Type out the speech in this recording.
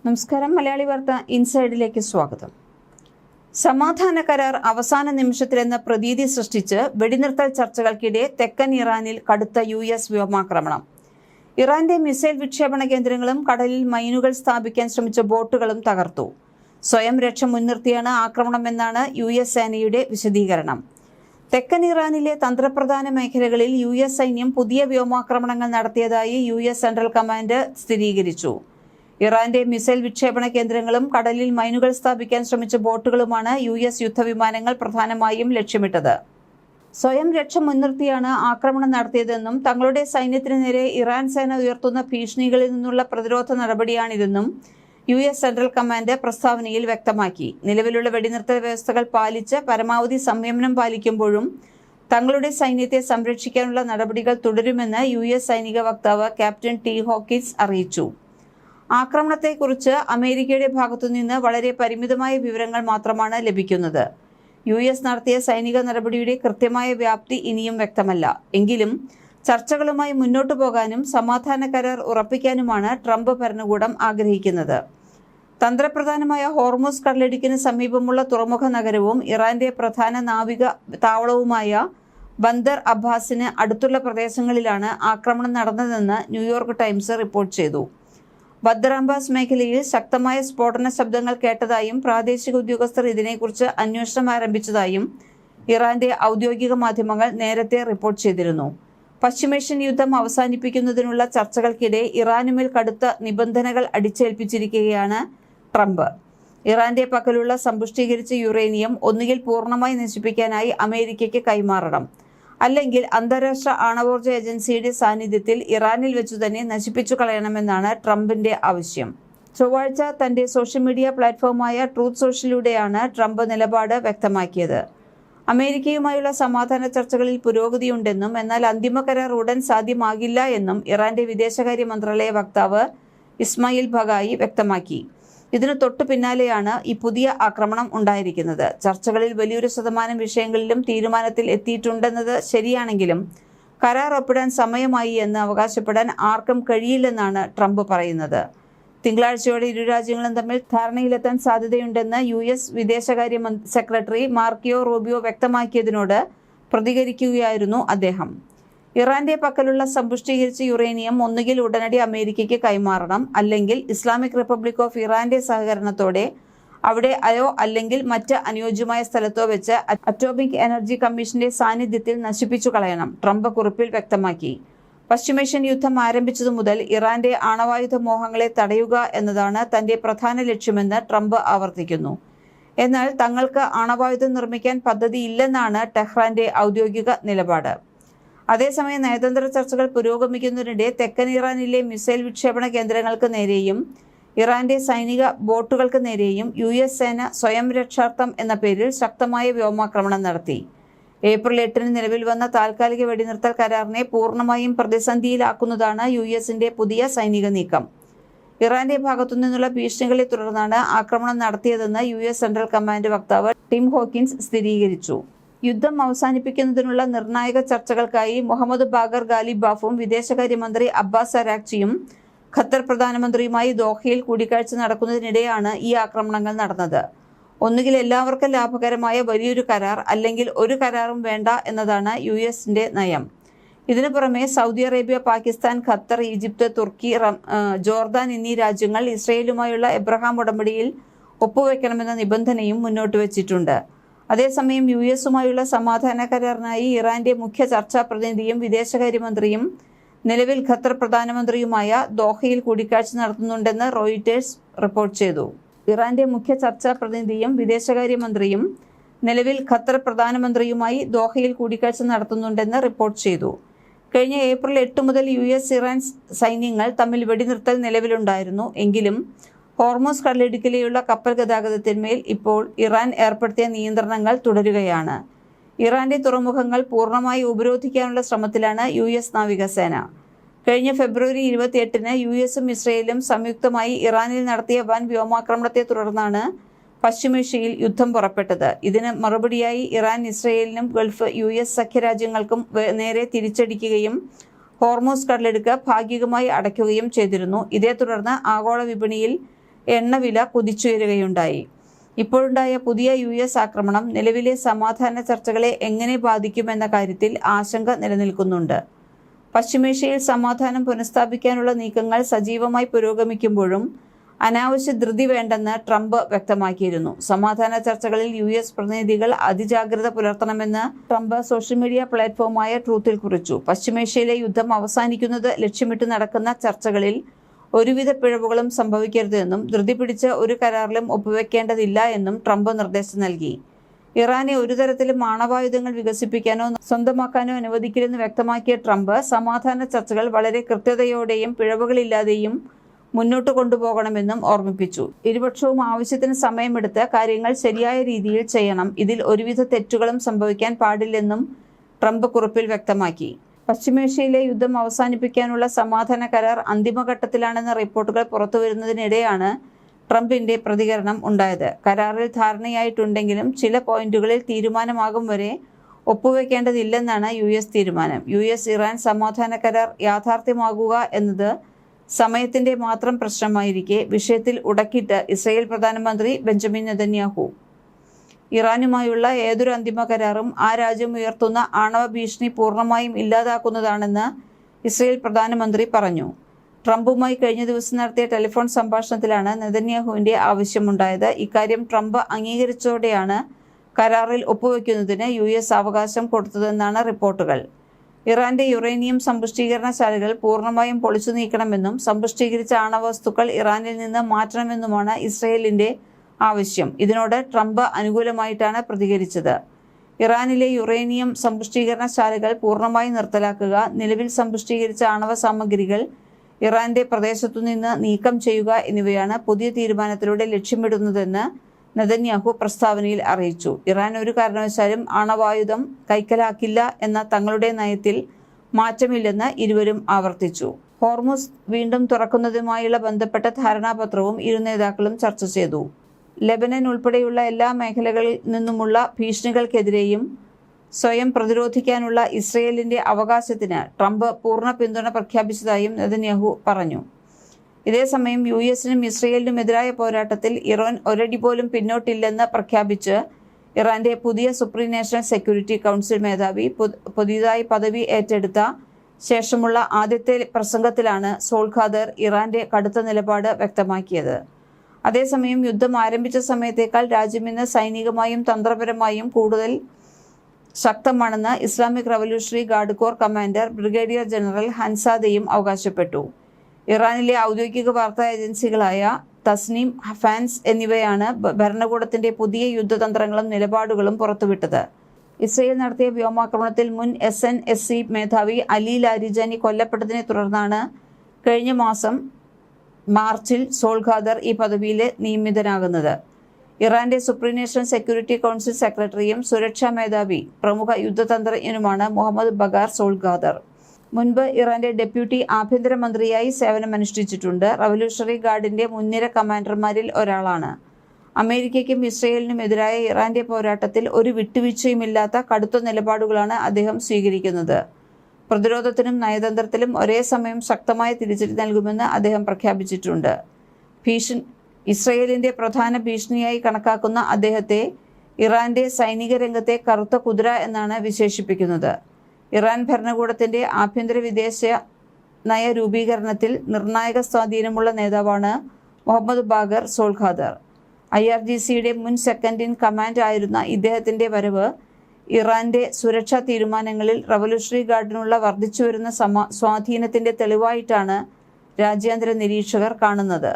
നമസ്കാരം. മലയാളി വാർത്ത ഇൻസൈഡിലേക്ക് സ്വാഗതം. സമാധാന കരാർ അവസാന നിമിഷത്തിലെന്ന പ്രതീതി സൃഷ്ടിച്ച് വെടിനിർത്തൽ ചർച്ചകൾക്കിടെ തെക്കൻ ഇറാനിൽ കടുത്ത US വ്യോമാക്രമണം. ഇറാന്റെ മിസൈൽ വിക്ഷേപണ കേന്ദ്രങ്ങളും കടലിൽ മൈനുകൾ സ്ഥാപിക്കാൻ ശ്രമിച്ച ബോട്ടുകളും തകർത്തു. സ്വയം രക്ഷ മുൻനിർത്തിയാണ് ആക്രമണമെന്നാണ് US സേനയുടെ വിശദീകരണം. തെക്കൻ ഇറാനിലെ തന്ത്രപ്രധാന മേഖലകളിൽ US സൈന്യം പുതിയ വ്യോമാക്രമണങ്ങൾ നടത്തിയതായി US സെൻട്രൽ കമാൻഡ് സ്ഥിരീകരിച്ചു. ഇറാന്റെ മിസൈൽ വിക്ഷേപണ കേന്ദ്രങ്ങളും കടലിൽ മൈനുകൾ സ്ഥാപിക്കാൻ ശ്രമിച്ച ബോട്ടുകളുമാണ് US യുദ്ധവിമാനങ്ങൾ പ്രധാനമായും ലക്ഷ്യമിട്ടത്. സ്വയം രക്ഷ മുൻനിർത്തിയാണ് ആക്രമണം നടത്തിയതെന്നും തങ്ങളുടെ സൈന്യത്തിന് നേരെ ഇറാൻ സേന ഉയർത്തുന്ന ഭീഷണികളിൽ നിന്നുള്ള പ്രതിരോധ നടപടിയാണിതെന്നും US സെൻട്രൽ കമാൻഡ് പ്രസ്താവനയിൽ വ്യക്തമാക്കി. നിലവിലുള്ള വെടിനിർത്തൽ വ്യവസ്ഥകൾ പാലിച്ച് പരമാവധി സംയമനം പാലിക്കുമ്പോഴും തങ്ങളുടെ സൈന്യത്തെ സംരക്ഷിക്കാനുള്ള നടപടികൾ തുടരുമെന്ന് US സൈനിക വക്താവ് ക്യാപ്റ്റൻ ടി ഹോക്കിൻസ് അറിയിച്ചു. ആക്രമണത്തെക്കുറിച്ച് അമേരിക്കയുടെ ഭാഗത്തുനിന്ന് വളരെ പരിമിതമായ വിവരങ്ങൾ മാത്രമാണ് ലഭിക്കുന്നത്. US നടത്തിയ സൈനിക നടപടിയുടെ കൃത്യമായ വ്യാപ്തി ഇനിയും വ്യക്തമല്ല. എങ്കിലും ചർച്ചകളുമായി മുന്നോട്ടു പോകാനും സമാധാന കരാർ ഉറപ്പിക്കാനുമാണ് ട്രംപ് ഭരണകൂടം ആഗ്രഹിക്കുന്നത്. തന്ത്രപ്രധാനമായ ഹോർമുസ് കടലിടുക്കിന് സമീപമുള്ള തുറമുഖ നഗരവും ഇറാന്റെ പ്രധാന നാവിക താവളവുമായ ബന്ദർ അബ്ബാസിന് അടുത്തുള്ള പ്രദേശങ്ങളിലാണ് ആക്രമണം നടന്നതെന്ന് ന്യൂയോർക്ക് ടൈംസ് റിപ്പോർട്ട് ചെയ്തു. ബന്ദർ അബ്ബാസ് മേഖലയിൽ ശക്തമായ സ്ഫോടന ശബ്ദങ്ങൾ കേട്ടതായും പ്രാദേശിക ഉദ്യോഗസ്ഥർ ഇതിനെക്കുറിച്ച് അന്വേഷണം ആരംഭിച്ചതായും ഇറാന്റെ ഔദ്യോഗിക മാധ്യമങ്ങൾ നേരത്തെ റിപ്പോർട്ട് ചെയ്തിരുന്നു. പശ്ചിമേഷ്യൻ യുദ്ധം അവസാനിപ്പിക്കുന്നതിനുള്ള ചർച്ചകൾക്കിടെ ഇറാനുമേൽ കടുത്ത നിബന്ധനകൾ അടിച്ചേൽപ്പിച്ചിരിക്കുകയാണ് ട്രംപ്. ഇറാന്റെ പക്കലുള്ള സമ്പുഷ്ടീകരിച്ച യുറേനിയം ഒന്നുകിൽ പൂർണ്ണമായി നശിപ്പിക്കാനായി അമേരിക്കയ്ക്ക് കൈമാറണം, അല്ലെങ്കിൽ അന്താരാഷ്ട്ര ആണവോർജ്ജ ഏജൻസിയുടെ സാന്നിധ്യത്തിൽ ഇറാനിൽ വെച്ചു തന്നെ നശിപ്പിച്ചു കളയണമെന്നാണ് ട്രംപിന്റെ ആവശ്യം. ചൊവ്വാഴ്ച തന്റെ സോഷ്യൽ മീഡിയ പ്ലാറ്റ്ഫോമായ ട്രൂത്ത് സോഷ്യലിലൂടെയാണ് ട്രംപ് നിലപാട് വ്യക്തമാക്കിയത്. അമേരിക്കയുമായുള്ള സമാധാന ചർച്ചകളിൽ പുരോഗതിയുണ്ടെന്നും എന്നാൽ അന്തിമ കരാർ ഉടൻ സാധ്യമാകില്ല എന്നും ഇറാന്റെ വിദേശകാര്യ മന്ത്രാലയ വക്താവ് ഇസ്മായിൽ ബഗായി വ്യക്തമാക്കി. ഇതിനു തൊട്ടു പിന്നാലെയാണ് ഈ പുതിയ ആക്രമണം ഉണ്ടായിരിക്കുന്നത്. ചർച്ചകളിൽ വലിയൊരു ശതമാനം വിഷയങ്ങളിലും തീരുമാനത്തിൽ എത്തിയിട്ടുണ്ടെന്നത് ശരിയാണെങ്കിലും കരാർ ഒപ്പിടാൻ സമയമായി എന്ന് അവകാശപ്പെടാൻ ആർക്കും കഴിയില്ലെന്നാണ് ട്രംപ് പറയുന്നത്. തിങ്കളാഴ്ചയോടെ ഇരു രാജ്യങ്ങളും തമ്മിൽ ധാരണയിലെത്താൻ സാധ്യതയുണ്ടെന്ന് US വിദേശകാര്യ സെക്രട്ടറി മാർക്കിയോ റൂബിയോ വ്യക്തമാക്കിയതിനോട് പ്രതികരിക്കുകയായിരുന്നു അദ്ദേഹം. ഇറാന്റെ പക്കലുള്ള സമ്പുഷ്ടീകരിച്ച യുറേനിയം ഒന്നുകിൽ ഉടനടി അമേരിക്കയ്ക്ക് കൈമാറണം, അല്ലെങ്കിൽ ഇസ്ലാമിക് റിപ്പബ്ലിക് ഓഫ് ഇറാന്റെ സഹകരണത്തോടെ അവിടെ അല്ലെങ്കിൽ മറ്റ് അനുയോജ്യമായ സ്ഥലത്തോ വെച്ച് അറ്റോമിക് എനർജി കമ്മീഷന്റെ സാന്നിധ്യത്തിൽ നശിപ്പിച്ചു കളയണം, ട്രംപ് കുറിപ്പിൽ വ്യക്തമാക്കി. പശ്ചിമേഷ്യൻ യുദ്ധം ആരംഭിച്ചതു മുതൽ ഇറാന്റെ ആണവായുധ മോഹങ്ങളെ തടയുക എന്നതാണ് തന്റെ പ്രധാന ലക്ഷ്യമെന്ന് ട്രംപ് ആവർത്തിക്കുന്നു. എന്നാൽ തങ്ങൾക്ക് ആണവായുധം നിർമ്മിക്കാൻ പദ്ധതിയില്ലെന്നാണ് ടെഹ്റാന്റെ ഔദ്യോഗിക നിലപാട്. അതേസമയം നയതന്ത്ര ചർച്ചകൾ പുരോഗമിക്കുന്നതിനിടെ തെക്കൻ ഇറാനിലെ മിസൈൽ വിക്ഷേപണ കേന്ദ്രങ്ങൾക്ക് നേരെയും ഇറാന്റെ സൈനിക ബോട്ടുകൾക്ക് നേരെയും US സേന സ്വയം രക്ഷാർത്ഥം എന്ന പേരിൽ ശക്തമായ വ്യോമാക്രമണം നടത്തി. ഏപ്രിൽ 8-ന് നിലവിൽ വന്ന താൽക്കാലിക വെടിനിർത്തൽ കരാറിനെ പൂർണ്ണമായും പ്രതിസന്ധിയിലാക്കുന്നതാണ് USന്റെ പുതിയ സൈനിക നീക്കം. ഇറാന്റെ ഭാഗത്തുനിന്നുള്ള ഭീഷണികളെ തുടർന്നാണ് ആക്രമണം നടത്തിയതെന്ന് US സെൻട്രൽ കമാൻഡ് വക്താവ് ടിം ഹോക്കിൻസ് സ്ഥിരീകരിച്ചു. യുദ്ധം അവസാനിപ്പിക്കുന്നതിനുള്ള നിർണായക ചർച്ചകൾക്കായി മുഹമ്മദ് ബാഗർ ഗാലിബാഫും വിദേശകാര്യമന്ത്രി അബ്ബാസ് അരാക്ചിയും ഖത്തർ പ്രധാനമന്ത്രിയുമായി ദോഹയിൽ കൂടിക്കാഴ്ച നടക്കുന്നതിനിടെയാണ് ഈ ആക്രമണങ്ങൾ നടന്നത്. ഒന്നുകിൽ എല്ലാവർക്കും ലാഭകരമായ വലിയൊരു കരാർ, അല്ലെങ്കിൽ ഒരു കരാറും വേണ്ട എന്നതാണ് USന്റെ നയം. ഇതിനു പുറമെ Saudi Arabia, Pakistan, Qatar, Egypt, തുർക്കി, ജോർദാൻ എന്നീ രാജ്യങ്ങൾ ഇസ്രയേലുമായുള്ള എബ്രഹാം ഉടമ്പടിയിൽ ഒപ്പുവെക്കണമെന്ന നിബന്ധനയും മുന്നോട്ട് വച്ചിട്ടുണ്ട്. അതേസമയം USുമായുള്ള സമാധാന കരാറിനായി ഇറാന്റെ മുഖ്യ ചർച്ചാ പ്രതിനിധിയും വിദേശകാര്യമന്ത്രിയും നിലവിൽ ഖത്തർ പ്രധാനമന്ത്രിയുമായ ദോഹയിൽ കൂടിക്കാഴ്ച നടത്തുന്നുണ്ടെന്ന് റോയിറ്റേഴ്സ് റിപ്പോർട്ട് ചെയ്തു. ഇറാന്റെ മുഖ്യ ചർച്ചാ പ്രതിനിധിയും വിദേശകാര്യമന്ത്രിയും നിലവിൽ ഖത്തർ പ്രധാനമന്ത്രിയുമായി ദോഹയിൽ കൂടിക്കാഴ്ച നടത്തുന്നുണ്ടെന്ന് റിപ്പോർട്ട് ചെയ്തു. കഴിഞ്ഞ ഏപ്രിൽ 8 മുതൽ US ഇറാൻ സൈന്യങ്ങൾ തമ്മിൽ വെടിനിർത്തൽ നിലവിലുണ്ടായിരുന്നു. എങ്കിലും ഹോർമുസ് കടലിടുക്കിലെയുള്ള കപ്പൽ ഗതാഗതത്തിന്മേൽ ഇപ്പോൾ ഇറാൻ ഏർപ്പെടുത്തിയ നിയന്ത്രണങ്ങൾ തുടരുകയാണ്. ഇറാന്റെ തുറമുഖങ്ങൾ പൂർണ്ണമായി ഉപരോധിക്കാനുള്ള ശ്രമത്തിലാണ് US നാവികസേന. കഴിഞ്ഞ ഫെബ്രുവരി 28-ന് USും ഇസ്രയേലും സംയുക്തമായി ഇറാനിൽ നടത്തിയ വൻ വ്യോമാക്രമണത്തെ തുടർന്നാണ് പശ്ചിമേഷ്യയിൽ യുദ്ധം പുറപ്പെട്ടത്. ഇതിന് മറുപടിയായി ഇറാൻ ഇസ്രയേലിനും ഗൾഫ് US സഖ്യരാജ്യങ്ങൾക്കും നേരെ തിരിച്ചടിക്കുകയും ഹോർമുസ് കടലിടുക്ക് ഭാഗികമായി അടയ്ക്കുകയും ചെയ്തിരുന്നു. ഇതേ തുടർന്ന് ആഗോള വിപണിയിൽ എണ്ണവില കുതിച്ചുയരുകയുണ്ടായി. ഇപ്പോഴുണ്ടായ പുതിയ US ആക്രമണം നിലവിലെ സമാധാന ചർച്ചകളെ എങ്ങനെ ബാധിക്കുമെന്ന കാര്യത്തിൽ ആശങ്ക നിലനിൽക്കുന്നുണ്ട്. പശ്ചിമേഷ്യയിൽ സമാധാനം പുനഃസ്ഥാപിക്കാനുള്ള നീക്കങ്ങൾ സജീവമായി പുരോഗമിക്കുമ്പോഴും അനാവശ്യ ധൃതി വേണ്ടെന്ന് ട്രംപ് വ്യക്തമാക്കിയിരുന്നു. സമാധാന ചർച്ചകളിൽ US പ്രതിനിധികൾ അതിജാഗ്രത പുലർത്തണമെന്ന് ട്രംപ് സോഷ്യൽ മീഡിയ പ്ലാറ്റ്ഫോമായ ട്രൂത്തിൽ കുറിച്ചു. പശ്ചിമേഷ്യയിലെ യുദ്ധം അവസാനിക്കുന്നത് ലക്ഷ്യമിട്ട് നടക്കുന്ന ചർച്ചകളിൽ ഒരുവിധ പിഴവുകളും സംഭവിക്കരുതെന്നും ധൃതി പിടിച്ച് ഒരു കരാറിലും ഒപ്പുവെക്കേണ്ടതില്ല എന്നും ട്രംപ് നിർദ്ദേശം നൽകി. ഇറാനെ ഒരു തരത്തിലും ആണവായുധങ്ങൾ വികസിപ്പിക്കാനോ സ്വന്തമാക്കാനോ അനുവദിക്കില്ലെന്ന് വ്യക്തമാക്കിയ ട്രംപ് സമാധാന ചർച്ചകൾ വളരെ കൃത്യതയോടെയും പിഴവുകളില്ലാതെയും മുന്നോട്ട് കൊണ്ടുപോകണമെന്നും ഓർമ്മിപ്പിച്ചു. ഇരുപക്ഷവും ആവശ്യത്തിന് സമയമെടുത്ത് കാര്യങ്ങൾ ശരിയായ രീതിയിൽ ചെയ്യണം. ഇതിൽ ഒരുവിധ തെറ്റുകളും സംഭവിക്കാൻ പാടില്ലെന്നും ട്രംപ് കുറിപ്പിൽ വ്യക്തമാക്കി. പശ്ചിമേഷ്യയിലെ യുദ്ധം അവസാനിപ്പിക്കാനുള്ള സമാധാന കരാർ അന്തിമഘട്ടത്തിലാണെന്ന റിപ്പോർട്ടുകൾ പുറത്തുവരുന്നതിനിടെയാണ് ട്രംപിന്റെ പ്രതികരണം ഉണ്ടായത്. കരാറിൽ ധാരണയായിട്ടുണ്ടെങ്കിലും ചില പോയിന്റുകളിൽ തീരുമാനമാകും വരെ ഒപ്പുവെക്കേണ്ടതില്ലെന്നാണ് US തീരുമാനം. US-ഇറാൻ സമാധാന കരാർ യാഥാർത്ഥ്യമാകുക എന്നത് സമയത്തിന്റെ മാത്രം പ്രശ്നമായിരിക്കെ വിഷയത്തിൽ ഉടക്കിട്ട് ഇസ്രായേൽ പ്രധാനമന്ത്രി ബെഞ്ചമിൻ നെതന്യാഹു. ഇറാനുമായുള്ള ഏതൊരു അന്തിമ കരാറും ആ രാജ്യം ഉയർത്തുന്ന ആണവ ഭീഷണി പൂർണ്ണമായും ഇല്ലാതാക്കുന്നതാണെന്ന് ഇസ്രായേൽ പ്രധാനമന്ത്രി പറഞ്ഞു. ട്രംപുമായി കഴിഞ്ഞ ദിവസം നടത്തിയ ടെലിഫോൺ സംഭാഷണത്തിലാണ് നെതന്യാഹുവിന്റെ ആവശ്യമുണ്ടായത്. ഇക്കാര്യം ട്രംപ് അംഗീകരിച്ചതോടെയാണ് കരാറിൽ ഒപ്പുവെക്കുന്നതിന് US അവകാശം കൊടുത്തതെന്നാണ് റിപ്പോർട്ടുകൾ. ഇറാന്റെ യുറേനിയം സമ്പുഷ്ടീകരണശാലകൾ പൂർണ്ണമായും പൊളിച്ചു നീക്കണമെന്നും സമ്പുഷ്ടീകരിച്ച ആണവവസ്തുക്കൾ ഇറാനിൽ നിന്ന് മാറ്റണമെന്നുമാണ് ഇസ്രായേലിന്റെ ആവശ്യം. ഇതിനോട് ട്രംപ് അനുകൂലമായിട്ടാണ് പ്രതികരിച്ചത്. ഇറാനിലെ യുറേനിയം സമ്പുഷ്ടീകരണശാലകൾ പൂർണ്ണമായി നിർത്തലാക്കുക, നിലവിൽ സമ്പുഷ്ടീകരിച്ച ആണവ സാമഗ്രികൾ ഇറാന്റെ പ്രദേശത്തുനിന്ന് നീക്കം ചെയ്യുക എന്നിവയാണ് പുതിയ തീരുമാനത്തിലൂടെ ലക്ഷ്യമിടുന്നതെന്ന് നെതന്യാഹു പ്രസ്താവനയിൽ അറിയിച്ചു. ഇറാൻ ഒരു കാരണവശാലും ആണവായുധം കൈക്കലാക്കില്ല എന്ന തങ്ങളുടെ നയത്തിൽ മാറ്റമില്ലെന്ന് ഇരുവരും ആവർത്തിച്ചു. ഹോർമുസ് വീണ്ടും തുറക്കുന്നതുമായുള്ള ബന്ധപ്പെട്ട ധാരണാപത്രവും ഇരു നേതാക്കളും ചർച്ച ചെയ്തു. ലെബനൻ ഉൾപ്പെടെയുള്ള എല്ലാ മേഖലകളിൽ നിന്നുമുള്ള ഭീഷണികൾക്കെതിരെയും സ്വയം പ്രതിരോധിക്കാനുള്ള ഇസ്രയേലിന്റെ അവകാശത്തിന് ട്രംപ് പൂർണ്ണ പിന്തുണ പ്രഖ്യാപിച്ചതായും നെതന്യാഹു പറഞ്ഞു. ഇതേസമയം US-നും ഇസ്രയേലിനുമെതിരായ പോരാട്ടത്തിൽ ഇറാൻ ഒരടി പോലും പിന്നോട്ടില്ലെന്ന് പ്രഖ്യാപിച്ച് ഇറാന്റെ പുതിയ സുപ്രീം നാഷണൽ സെക്യൂരിറ്റി കൗൺസിൽ മേധാവി പുതിയതായി പദവി ഏറ്റെടുത്ത ശേഷമുള്ള ആദ്യത്തെ പ്രസംഗത്തിലാണ് സോൾഖാദർ ഇറാന്റെ കടുത്ത നിലപാട് വ്യക്തമാക്കിയത്. അതേസമയം യുദ്ധം ആരംഭിച്ച സമയത്തേക്കാൾ രാജ്യം ഇന്ന് സൈനികമായും തന്ത്രപരമായും കൂടുതൽ ശക്തമാണെന്ന് Islamic Revolutionary Guard Corps commander brigadier general ഹൻസാദയും അവകാശപ്പെട്ടു. ഇറാനിലെ ഔദ്യോഗിക വാർത്താ ഏജൻസികളായ തസ്നീം, ഫാൻസ് എന്നിവയാണ് ഭരണകൂടത്തിന്റെ പുതിയ യുദ്ധതന്ത്രങ്ങളും നിലപാടുകളും പുറത്തുവിട്ടത്. ഇസ്രയേൽ നടത്തിയ വ്യോമാക്രമണത്തിൽ മുൻ SNSC മേധാവി അലി ലാരിജാനി കൊല്ലപ്പെട്ടതിനെ തുടർന്നാണ് കഴിഞ്ഞ മാസം മാർച്ചിൽ സോൾഖാദർ ഈ പദവിയിൽ നിയമിതനാകുന്നത്. ഇറാന്റെ സുപ്രീം നാഷണൽ സെക്യൂരിറ്റി കൗൺസിൽ സെക്രട്ടറിയും സുരക്ഷാ മേധാവി പ്രമുഖ യുദ്ധതന്ത്രജ്ഞനുമാണ് മുഹമ്മദ് ബഗാർ സോൾഖാദർ. മുൻപ് ഇറാന്റെ ഡെപ്യൂട്ടി ആഭ്യന്തരമന്ത്രിയായി സേവനമനുഷ്ഠിച്ചിട്ടുണ്ട്. റവല്യൂഷണറി ഗാർഡിന്റെ മുൻനിര കമാൻഡർമാരിൽ ഒരാളാണ്. അമേരിക്കയ്ക്കും ഇസ്രയേലിനും എതിരായ ഇറാന്റെ പോരാട്ടത്തിൽ ഒരു വിട്ടുവീഴ്ചയുമില്ലാത്ത കടുത്ത നിലപാടുകളാണ് അദ്ദേഹം സ്വീകരിക്കുന്നത്. പ്രതിരോധത്തിനും നയതന്ത്രത്തിലും ഒരേ സമയം ശക്തമായ തിരിച്ചടി നൽകുമെന്ന് അദ്ദേഹം പ്രഖ്യാപിച്ചിട്ടുണ്ട്. ഇസ്രയേലിന്റെ പ്രധാന ഭീഷണിയായി കണക്കാക്കുന്ന അദ്ദേഹത്തെ ഇറാന്റെ സൈനിക രംഗത്തെ കറുത്ത കുതിര എന്നാണ് വിശേഷിപ്പിക്കുന്നത്. ഇറാൻ ഭരണകൂടത്തിന്റെ ആഭ്യന്തര വിദേശ നയ രൂപീകരണത്തിൽ നിർണായക സ്വാധീനമുള്ള നേതാവാണ് മുഹമ്മദ് ബാഗർ സോൾഖാദർ. IRGCയുടെ മുൻ സെക്കൻഡ് ഇൻ കമാൻഡ് ആയിരുന്ന ഇദ്ദേഹത്തിന്റെ വരവ് ഇറാന്റെ സുരക്ഷാ തീരുമാനങ്ങളിൽ റവല്യൂഷണറി ഗാർഡിനുള്ള വർദ്ധിച്ചുവരുന്ന സ്വാധീനത്തിന്റെ തെളിവായിട്ടാണ് രാജ്യാന്തര നിരീക്ഷകർ കാണുന്നത്.